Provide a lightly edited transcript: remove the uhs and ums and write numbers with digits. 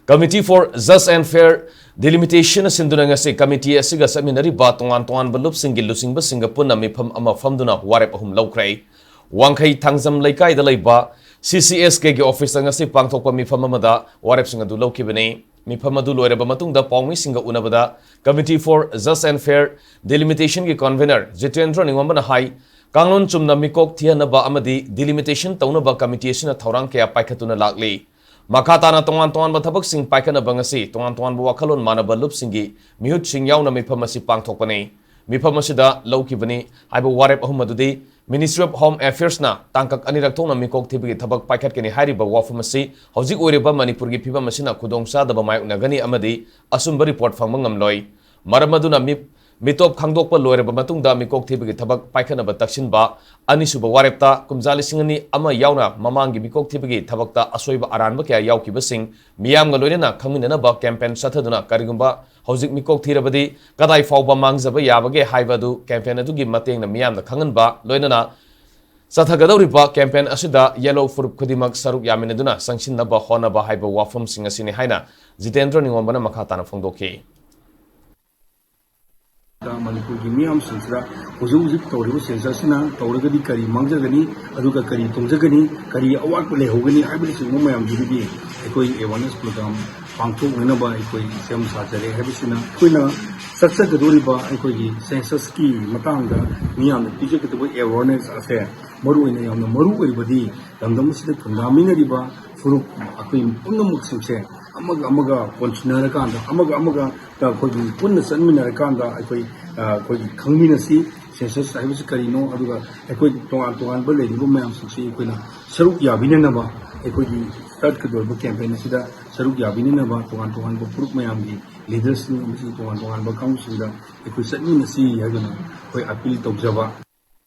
Committee for Just and Fair Delimitation Sindunangasi Committee Asiga Seminary Batongan Tuan Balup Single Lusingba Singapore Mipam Ama Famduna Warep Hum Lokray Wangkai Tangzam Laikai the Laiba CCSK office Angasi Pangtopa Mifamada Warep Singadu Lokibane Mipamadu Loreba Matung the Pongi Singa Unabada Committee for Just and Fair Delimitation ki Convener Jitendra Ningwambana High Kanglon Chumna Mikok Tianaba Amadi Delimitation Taunaba Committee Sina Taurang Kea Paikatuna Lakli Makatana Tongan Tuan Batabak Sing Paikana Bangasi, Tongan Tuan Buakalon Manaba Lupsingi, Mihut Sing Yauna Mipamasi Pangtopane, Mipamasida, Lokibani, Ibu Warep Ahmadudi, Ministry of Home Affairs na, Tankak Aniratona Mikok Tibi Tabak Paikat Keni Hariba Wafamasi, Hozik Uriba Manipuri Pipa Masina Kudong Sada Bamay Nagani Amadi, Asumba report from Mangam Loy, Maramaduna Mitop Khandoklaba Loireba Matungda Mikok Thibiyu Tabak Paikana Bataksinba Anisuba Warepta Kumzali Singani Ama Yauna Mamangi Mikok Thibiyu Tabakta Asoiba Aranba Kaya Yaukiba Sing Miyamga Loirena Khaminanaba campaign Sathaduna Karigumba Hozik Mikok Thirabadi Kadai Fauba Mangzaba Yabage Haibadu campaign adugi Matengna Miyamna Khanganba Loirena Sathagadoriba campaign Asida Yellow Furup Kudimak Saruk Yaminaduna Sangshinaba Honaba Haiba Wafam Singasini Haina Jitendra Ningwambana Makhatana Fongdoki Manipur की मियाम सिलसिला उजुजुक तौरिबो सेंससना तौरगदी करी मंगजगनी अदुगा करी तोंजगनी करी अवाक ले होगनी हाइबि सिंगो मयाम जुबी एकोई awareness programme पांथोकनबा एकोई same साजरे हाइबिसिना Koyna सक्सगदोरिबा एकोई census की मतांगा मियाम पिजकतबो awareness असे मरुइना यामना मरु ओइबदी लंगदमसिदा थुंगामिनरिबा फुरुक अकोई पुनमुक सिंसे अमगा कोन्सिनरकांदा अमगा कोई पुन्न सन्मिनरकांदा अकोई कोई खंगमिनसी सेंसस हाइबस करिनो अदुगा अकोई तोंगान बलेदिबो मयाम सिंसे कोइना सरुक याबिननबा अकोई स्टार्ट कदोब कैंपेन सिदा सरुक याबिननबा तोंगान बो पुरुक मयाम की लीडर्स नि तोंगान बो काउंसिल दा अकोई सन्मिनसी हागना कोई अपील तौजबा